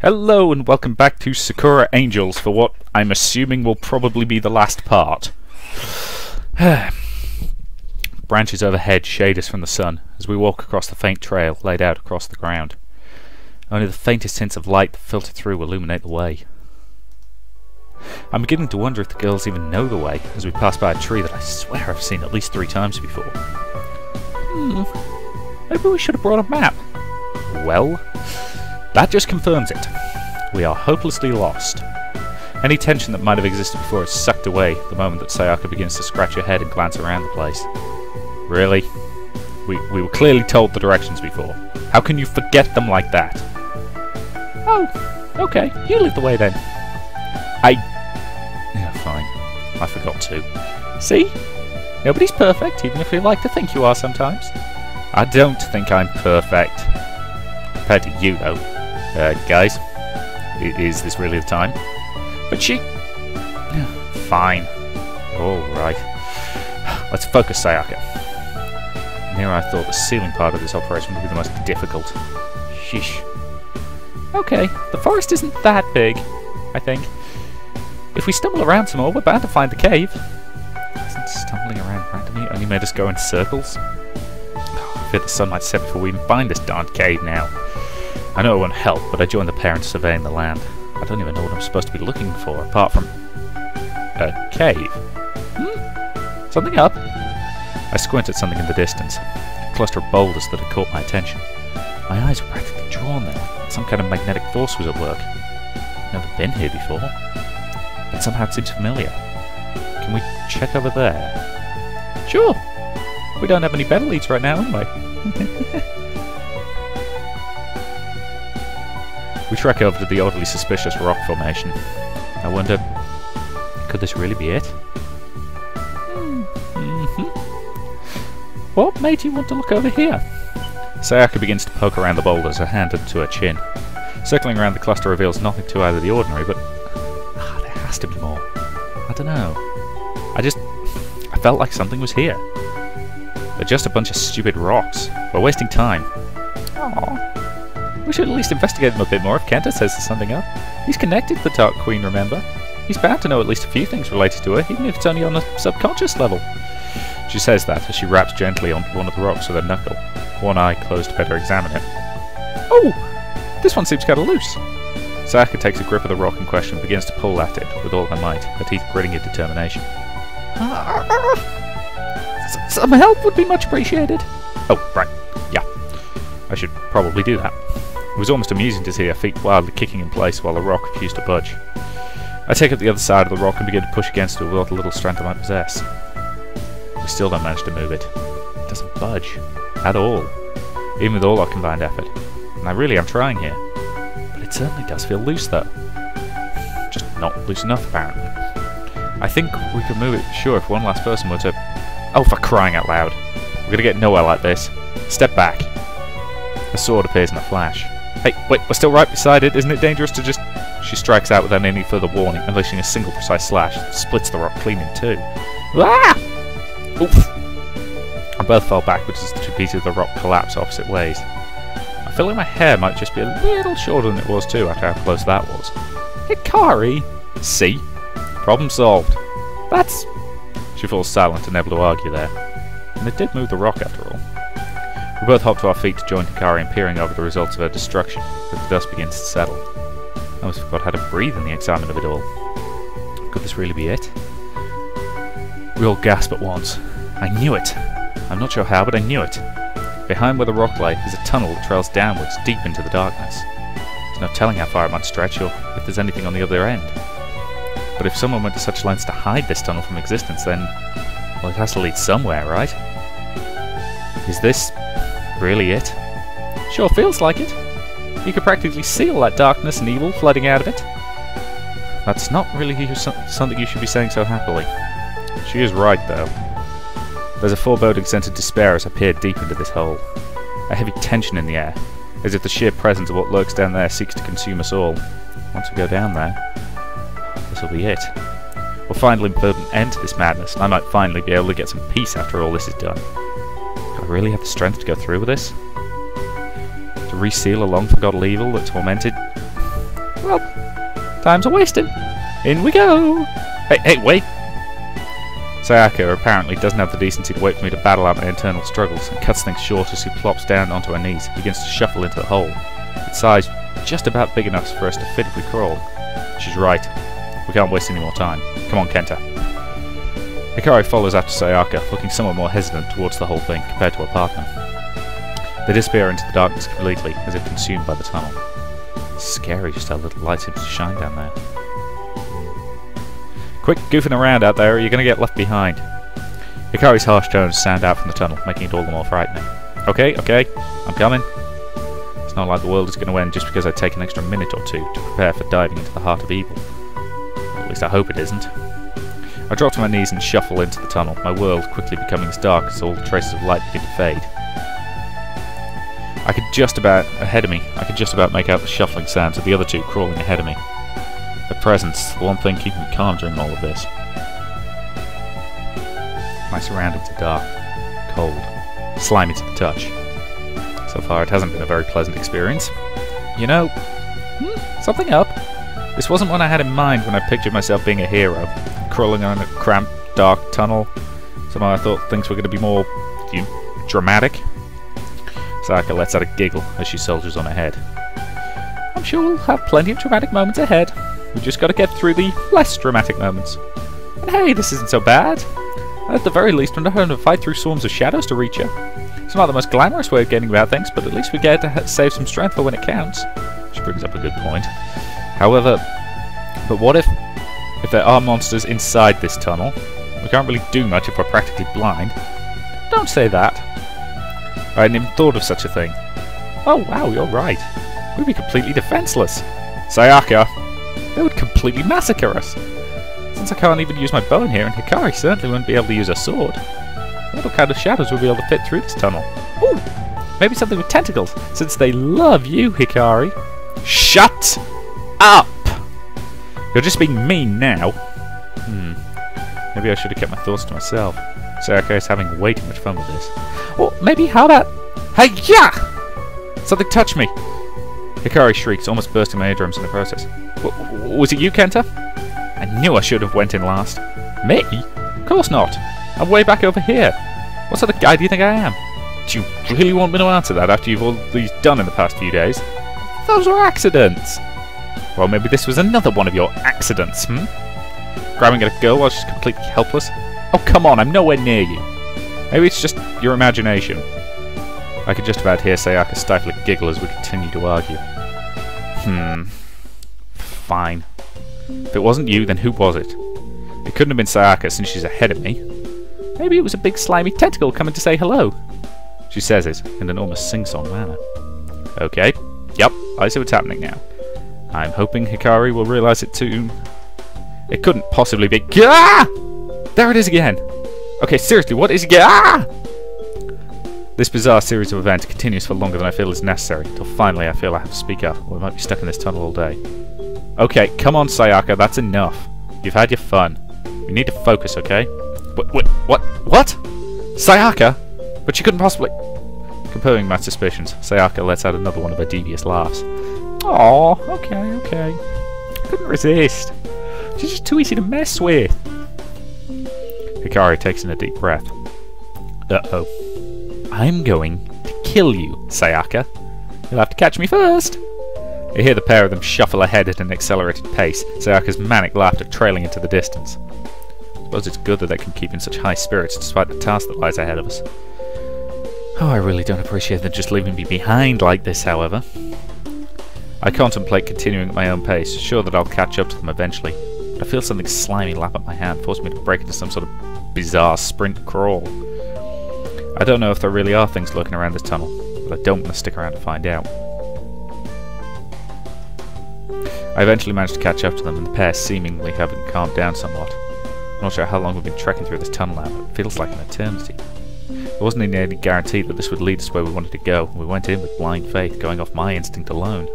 Hello and welcome back to Sakura Angels for what I'm assuming will probably be the last part. Branches overhead shade us from the sun as we walk across the faint trail laid out across the ground. Only the faintest hints of light that filter through illuminate the way. I'm beginning to wonder if the girls even know the way as we pass by a tree that I swear I've seen at least 3 times before. Maybe we should have brought a map. Well, that just confirms it. We are hopelessly lost. Any tension that might have existed before is sucked away the moment that Sayaka begins to scratch her head and glance around the place. Really? We were clearly told the directions before. How can you forget them like that? Oh, okay. You lead the way then. Yeah, fine. I forgot to. See? Nobody's perfect, even if you like to think you are sometimes. I don't think I'm perfect. Compared to you, though. Guys, is this really the time? But she... Fine. Alright. Let's focus, Sayaka. Here I thought the sealing part of this operation would be the most difficult. Sheesh. Okay, the forest isn't that big, I think. If we stumble around some more, we're bound to find the cave. Hasn't stumbling around randomly only made us go in circles? I fear the sun might set before we even find this darned cave now. I know it won't help, but I joined the parents surveying the land. I don't even know what I'm supposed to be looking for, apart from... a cave. Something up? I squinted at something in the distance. A cluster of boulders that had caught my attention. My eyes were practically drawn there. Some kind of magnetic force was at work. Never been here before. But somehow it seems familiar. Can we check over there? Sure! We don't have any better leads right now, anyway. We trek over to the oddly suspicious rock formation. I wonder, could this really be it? What made you want to look over here? Sayaka begins to poke around the boulders, her hand up to her chin. Circling around the cluster reveals nothing too out of the ordinary, but there has to be more. I don't know. I felt like something was here. They're just a bunch of stupid rocks. We're wasting time. Aww. We should at least investigate them a bit more if Kenta says there's something up. He's connected to the Dark Queen, remember? He's bound to know at least a few things related to her, even if it's only on a subconscious level. She says that as she raps gently on one of the rocks with her knuckle, one eye closed to better examine it. Oh! This one seems kind of loose. Sayaka takes a grip of the rock in question and begins to pull at it with all her might, her teeth gritting in determination. Some help would be much appreciated. Oh, right. Yeah. I should probably do that. It was almost amusing to see her feet wildly kicking in place while the rock refused to budge. I take up the other side of the rock and begin to push against it with what little strength I might possess. We still don't manage to move it. It doesn't budge. At all. Even with all our combined effort. And I really am trying here. But it certainly does feel loose though. Just not loose enough apparently. I think we could move it, sure, if one last person were to... Oh, for crying out loud. We're gonna get nowhere like this. Step back. A sword appears in a flash. Hey, wait, we're still right beside it. Isn't it dangerous to just... She strikes out without any further warning, unleashing a single precise slash that splits the rock clean in two. Ah! Oof! I both fell backwards as the 2 pieces of the rock collapse opposite ways. I feel like my hair might just be a little shorter than it was too after how close that was. Hikari! See? Problem solved. That's... She falls silent, unable to argue there. And it did move the rock after all. We both hop to our feet to join Hikari in peering over the results of her destruction, as the dust begins to settle. I almost forgot how to breathe in the excitement of it all. Could this really be it? We all gasp at once. I knew it! I'm not sure how, but I knew it. Behind where the rock lay is a tunnel that trails downwards, deep into the darkness. There's no telling how far it might stretch, or if there's anything on the other end. But if someone went to such lengths to hide this tunnel from existence, then... well, it has to lead somewhere, right? Is this... really it? Sure feels like it. You could practically see all that darkness and evil flooding out of it. That's not really something you should be saying so happily. She is right, though. There's a foreboding sense of despair as I peer deep into this hole. A heavy tension in the air, as if the sheer presence of what lurks down there seeks to consume us all. Once we go down there, this'll be it. We'll finally put an end to this madness, and I might finally be able to get some peace after all this is done. Do I really have the strength to go through with this? To reseal a long-forgotten evil that tormented... Well, time's a-wasting. In we go! Hey, wait! Sayaka apparently doesn't have the decency to wait for me to battle out my internal struggles, and cuts things short as she plops down onto her knees and begins to shuffle into the hole. Its size just about big enough for us to fit if we crawl. She's right. We can't waste any more time. Come on, Kenta. Hikari follows after Sayaka, looking somewhat more hesitant towards the whole thing compared to her partner. They disappear into the darkness completely, as if consumed by the tunnel. It's scary just how little light seems to shine down there. Quick goofing around out there or you're going to get left behind. Hikari's harsh tones sound out from the tunnel, making it all the more frightening. Okay, I'm coming. It's not like the world is going to end just because I take an extra minute or two to prepare for diving into the heart of evil. At least I hope it isn't. I drop to my knees and shuffle into the tunnel, my world quickly becoming as dark as all the traces of light begin to fade. I could just about make out the shuffling sounds of the other two crawling ahead of me. Their presence, the one thing keeping me calm during all of this. My surroundings are dark, cold, slimy to the touch. So far it hasn't been a very pleasant experience. You know, something up. This wasn't what I had in mind when I pictured myself being a hero, crawling on a cramped, dark tunnel. Somehow I thought things were going to be more, dramatic. Sayaka lets out a giggle as she soldiers on ahead. I'm sure we'll have plenty of dramatic moments ahead. We've just got to get through the less dramatic moments. And hey, this isn't so bad. At the very least, we're not having to fight through swarms of shadows to reach her. It's not the most glamorous way of getting about things, but at least we get to save some strength for when it counts. She brings up a good point. However, but what if there are monsters inside this tunnel? We can't really do much if we're practically blind. Don't say that. I hadn't even thought of such a thing. Oh wow, you're right. We'd be completely defenseless. Sayaka! They would completely massacre us. Since I can't even use my bow in here, and Hikari certainly wouldn't be able to use her sword. What kind of shadows would be able to fit through this tunnel? Ooh! Maybe something with tentacles, since they love you, Hikari. Shut up! You're just being mean now. Maybe I should have kept my thoughts to myself. Sayaka is having way too much fun with this. Or maybe how about... Hey, yeah! Something touched me! Hikari shrieks, almost bursting my eardrums in the process. Was it you, Kenta? I knew I should have went in last. Me? Of course not. I'm way back over here. What sort of guy do you think I am? Do you really want me to answer that after you've all these done in the past few days? Those were accidents. Well, maybe this was another one of your accidents, Grabbing at a girl while she's completely helpless? Oh, come on, I'm nowhere near you. Maybe it's just your imagination. I could just about hear Sayaka stifle a giggle as we continue to argue. Fine. If it wasn't you, then who was it? It couldn't have been Sayaka since she's ahead of me. Maybe it was a big slimy tentacle coming to say hello. She says it in an almost sing-song manner. Okay, yep, I see what's happening now. I'm hoping Hikari will realise it too. It couldn't possibly be... Ah! There it is again! Okay, seriously, what is... Ah! This bizarre series of events continues for longer than I feel is necessary, until finally I feel I have to speak up, or we might be stuck in this tunnel all day. Okay, come on, Sayaka, that's enough. You've had your fun. We need to focus, okay? What? Sayaka? But she couldn't possibly... Confirming my suspicions, Sayaka lets out another one of her devious laughs. Aw, okay. Couldn't resist. She's just too easy to mess with. Hikari takes in a deep breath. Uh-oh. I'm going to kill you, Sayaka. You'll have to catch me first. You hear the pair of them shuffle ahead at an accelerated pace, Sayaka's manic laughter trailing into the distance. I suppose it's good that they can keep in such high spirits despite the task that lies ahead of us. Oh, I really don't appreciate them just leaving me behind like this, however. I contemplate continuing at my own pace, sure that I'll catch up to them eventually. But I feel something slimy lap at my hand, forcing me to break into some sort of bizarre sprint crawl. I don't know if there really are things lurking around this tunnel, but I don't want to stick around to find out. I eventually managed to catch up to them, and the pair seemingly having calmed down somewhat. I'm not sure how long we've been trekking through this tunnel now, but it feels like an eternity. There wasn't any guarantee that this would lead us where we wanted to go, and we went in with blind faith, going off my instinct alone.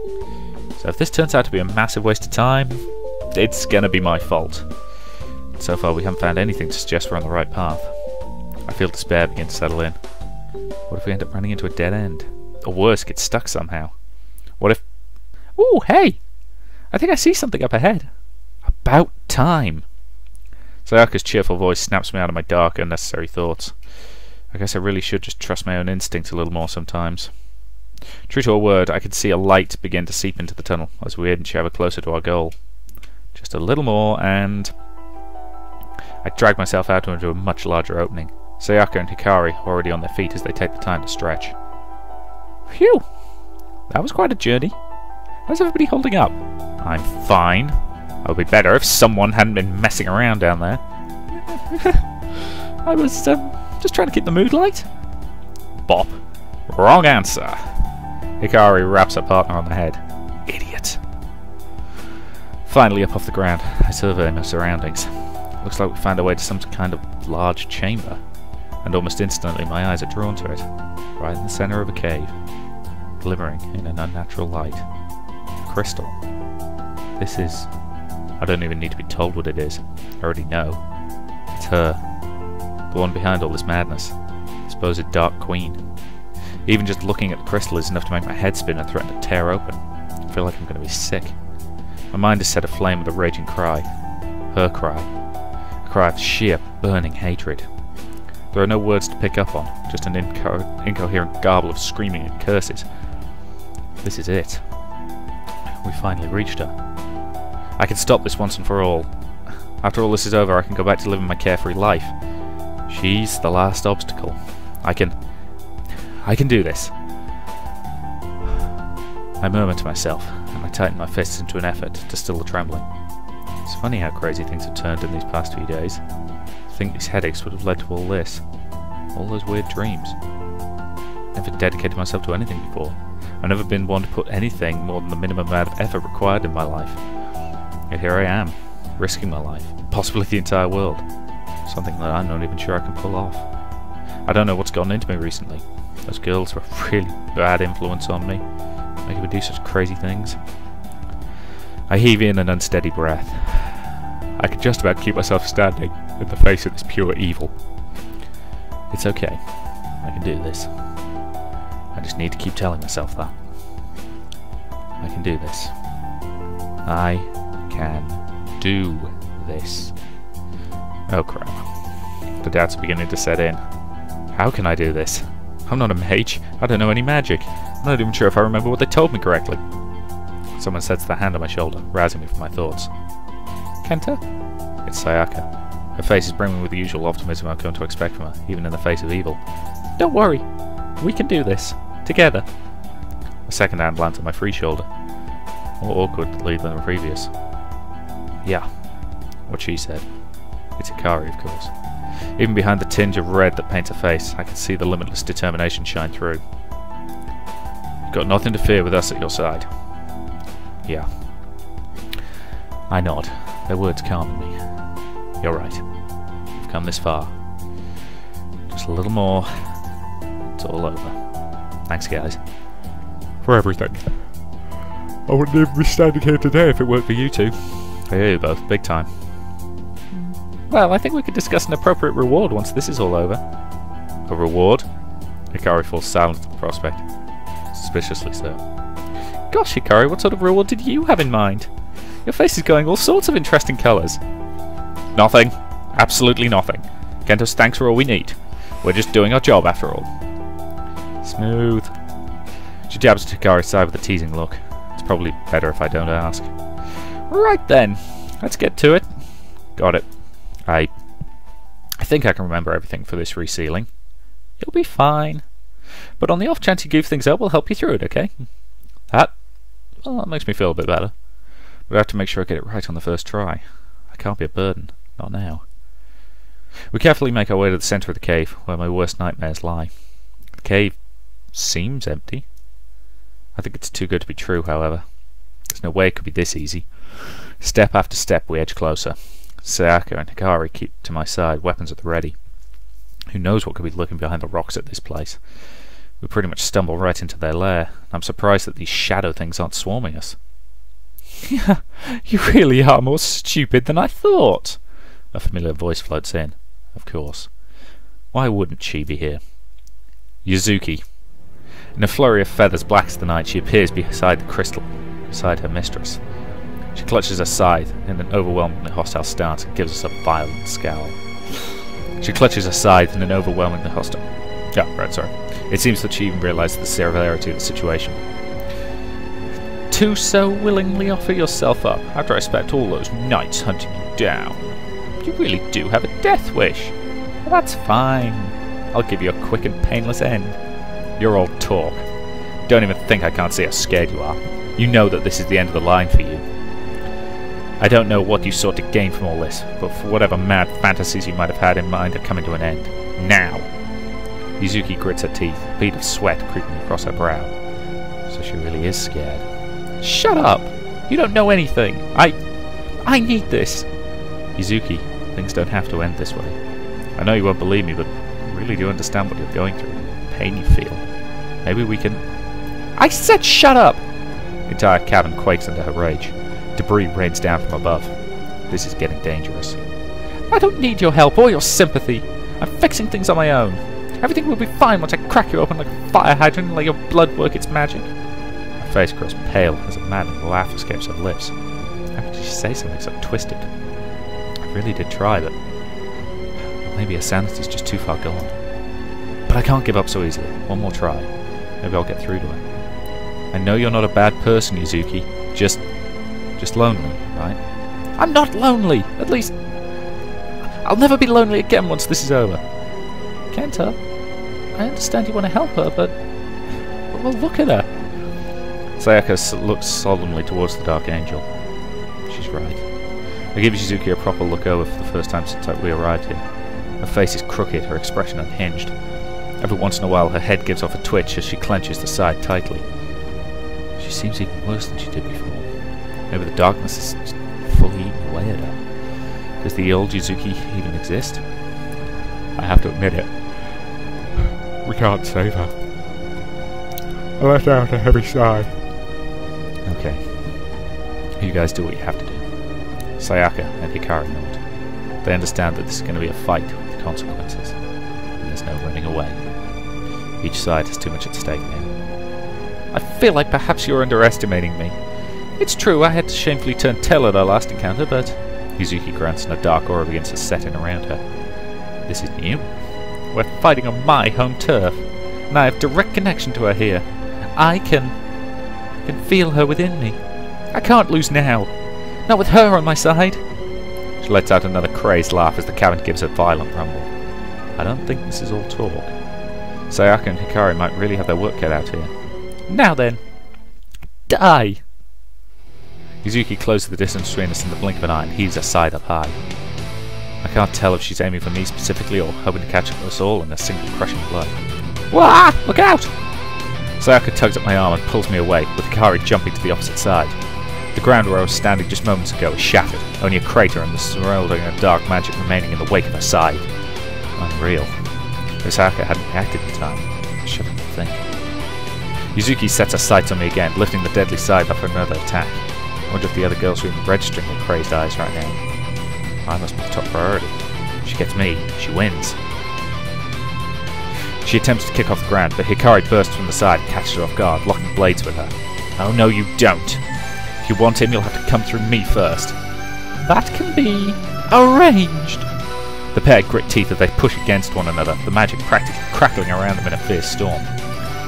So if this turns out to be a massive waste of time, it's gonna be my fault. So far we haven't found anything to suggest we're on the right path. I feel despair begin to settle in. What if we end up running into a dead end? Or worse, get stuck somehow? What if... Ooh, hey! I think I see something up ahead. About time. Sayaka's cheerful voice snaps me out of my dark, unnecessary thoughts. I guess I really should just trust my own instinct a little more sometimes. True to her word, I could see a light begin to seep into the tunnel as we inch ever closer to our goal. Just a little more, and I drag myself out into a much larger opening. Sayaka and Hikari already on their feet as they take the time to stretch. Phew! That was quite a journey. How's everybody holding up? I'm fine. I would be better if someone hadn't been messing around down there. I was just trying to keep the mood light. Bop. Wrong answer. Hikari raps her partner on the head. Idiot. Finally up off the ground, I survey my surroundings. Looks like we found our way to some kind of large chamber, and almost instantly my eyes are drawn to it, right in the centre of a cave, glimmering in an unnatural light. Crystal. This is... I don't even need to be told what it is. I already know. It's her. The one behind all this madness. The supposed Dark Queen. Even just looking at the crystal is enough to make my head spin and threaten to tear open. I feel like I'm going to be sick. My mind is set aflame with a raging cry. Her cry. A cry of sheer, burning hatred. There are no words to pick up on, just an incoherent garble of screaming and curses. This is it. We finally reached her. I can stop this once and for all. After all this is over, I can go back to living my carefree life. She's the last obstacle. I can do this. I murmur to myself, and I tighten my fists into an effort to still the trembling. It's funny how crazy things have turned in these past few days. I think these headaches would have led to all this. All those weird dreams. Never dedicated myself to anything before. I've never been one to put anything more than the minimum amount of effort required in my life. Yet here I am, risking my life, possibly the entire world. Something that I'm not even sure I can pull off. I don't know what's gotten into me recently. Those girls were a really bad influence on me, making me do such crazy things. I heave in an unsteady breath. I could just about keep myself standing in the face of this pure evil. It's okay. I can do this. I just need to keep telling myself that. I can do this. I can do this. Oh crap. The doubts are beginning to set in. How can I do this? I'm not a mage. I don't know any magic. I'm not even sure if I remember what they told me correctly. Someone sets their hand on my shoulder, rousing me from my thoughts. Kenta? It's Sayaka. Her face is brimming with the usual optimism I've come to expect from her, even in the face of evil. Don't worry. We can do this. Together. A second hand lands on my free shoulder. More awkwardly than the previous. Yeah. What she said. It's Hikari, of course. Even behind the tinge of red that paints her face, I can see the limitless determination shine through. You've got nothing to fear with us at your side. Yeah. I nod, their words calming me. You're right. We've come this far. Just a little more. It's all over. Thanks, guys. For everything. I wouldn't even be standing here today if it weren't for you two. I hear you both, big time. Well, I think we could discuss an appropriate reward once this is all over. A reward? Hikari falls silent at the prospect. Suspiciously so. Gosh, Hikari, what sort of reward did you have in mind? Your face is going all sorts of interesting colours. Nothing. Absolutely nothing. Kento's thanks are all we need. We're just doing our job after all. Smooth. She jabs at Hikari's side with a teasing look. It's probably better if I don't ask. Right then. Let's get to it. Got it. I think I can remember everything for this resealing. You'll be fine. But on the off chance you goof things up, we'll help you through it, okay? That makes me feel a bit better. But I have to make sure I get it right on the first try. I can't be a burden. Not now. We carefully make our way to the centre of the cave, where my worst nightmares lie. The cave seems empty. I think it's too good to be true, however. There's no way it could be this easy. Step after step we edge closer. Sayaka and Hikari keep to my side, weapons at the ready. Who knows what could be lurking behind the rocks at this place? We pretty much stumble right into their lair. I'm surprised that these shadow things aren't swarming us. Yeah, you really are more stupid than I thought. A familiar voice floats in. Of course. Why wouldn't she be here? Yuzuki. In a flurry of feathers black as the night, she appears beside the crystal, beside her mistress. She clutches her scythe in an overwhelmingly hostile stance and gives us a violent scowl. She clutches her scythe in an overwhelmingly hostile... Oh, right, sorry. It seems that she even realised the severity of the situation. To so willingly offer yourself up after I spent all those nights hunting you down. You really do have a death wish. Well, that's fine. I'll give you a quick and painless end. You're all talk. Don't even think I can't see how scared you are. You know that this is the end of the line for you. I don't know what you sought to gain from all this, but for whatever mad fantasies you might have had in mind are coming to an end. Now! Yuzuki grits her teeth, a bead of sweat creeping across her brow. So she really is scared. Shut up! You don't know anything! I need this! Yuzuki, things don't have to end this way. I know you won't believe me, but I really do understand what you're going through. The pain you feel. Maybe we can... I said shut up! The entire cabin quakes under her rage. Debris rains down from above. This is getting dangerous. I don't need your help or your sympathy. I'm fixing things on my own. Everything will be fine once I crack you open like a fire hydrant and let your blood work its magic. Her face grows pale as a maddening laugh escapes her lips. How could she say something so twisted? I really did try, but maybe her sanity's just too far gone. But I can't give up so easily. One more try. Maybe I'll get through to her. I know you're not a bad person, Yuzuki. Just lonely, right? I'm not lonely! At least... I'll never be lonely again once this is over. Kenta, I understand you want to help her, but... Well, look at her! Sayaka looks solemnly towards the Dark Angel. She's right. I give Yuzuki a proper look over for the first time since we arrived here. Her face is crooked, her expression unhinged. Every once in a while her head gives off a twitch as she clenches the side tightly. She seems even worse than she did before. Maybe the darkness is just fully eaten away at her. Does the old Yuzuki even exist? I have to admit it. We can't save her. I let out a heavy sigh. Okay. You guys do what you have to do. Sayaka and Hikari nod. They understand that this is going to be a fight with consequences. And there's no running away. Each side has too much at stake now. I feel like perhaps you're underestimating me. It's true, I had to shamefully turn tail at our last encounter, but... Yuzuki grunts and a dark aura begins to set in around her. This is new. We're fighting on my home turf, and I have direct connection to her here. I can feel her within me. I can't lose now. Not with her on my side. She lets out another crazed laugh as the cabin gives a violent rumble. I don't think this is all talk. Sayaka and Hikari might really have their work cut out here. Now then, die! Yuzuki closes the distance between us in the blink of an eye and heaves her scythe up high. I can't tell if she's aiming for me specifically or hoping to catch us all in a single crushing blow. Wah! Look out! Sayaka tugs at my arm and pulls me away, with Hikari jumping to the opposite side. The ground where I was standing just moments ago is shattered, only a crater and the surrounding of dark magic remaining in the wake of her scythe. Unreal. If Sayaka hadn't reacted in time, I shouldn't think. Yuzuki sets her sights on me again, lifting the deadly scythe up for another attack. I wonder if the other girls are even registering with crazed eyes right now. I must be the top priority. If she gets me, she wins. She attempts to kick off the ground, but Hikari bursts from the side and catches her off guard, locking blades with her. Oh no, you don't. If you want him, you'll have to come through me first. That can be arranged. The pair grit teeth as they push against one another, the magic practically crackling around them in a fierce storm.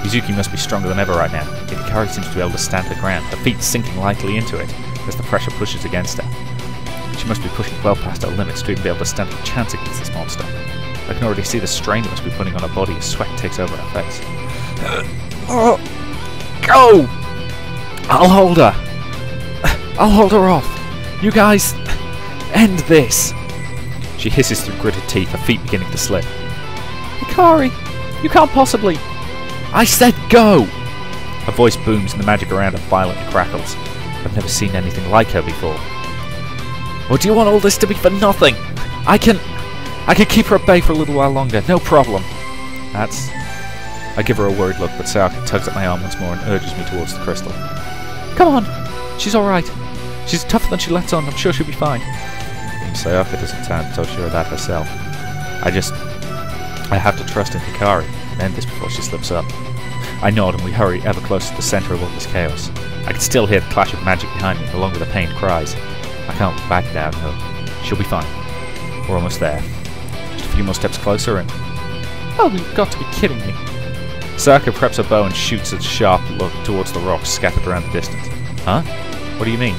Yuzuki must be stronger than ever right now, yet Hikari seems to be able to stand her ground, her feet sinking lightly into it as the pressure pushes against her. She must be pushing well past her limits to even be able to stand a chance against this monster. I can already see the strain it must be putting on her body as sweat takes over her face. Go! I'll hold her! I'll hold her off! You guys, end this! She hisses through gritted teeth, her feet beginning to slip. Hikari, you can't possibly... I said go! Her voice booms and the magic around her violently crackles. I've never seen anything like her before. Or do you want all this to be for nothing? I can keep her at bay for a little while longer, no problem. I give her a worried look, but Sayaka tugs at my arm once more and urges me towards the crystal. Come on! She's alright. She's tougher than she lets on, I'm sure she'll be fine. Sayaka doesn't sound so sure of that herself. I have to trust in Hikari and end this before she slips up. I nod and we hurry ever closer to the centre of all this chaos. I can still hear the clash of magic behind me, along with the pained cries. I can't look back now, though. She'll be fine. We're almost there. Just a few more steps closer and... Oh, you've got to be kidding me. Sakura preps her bow and shoots a sharp look towards the rocks scattered around the distance. Huh? What do you mean?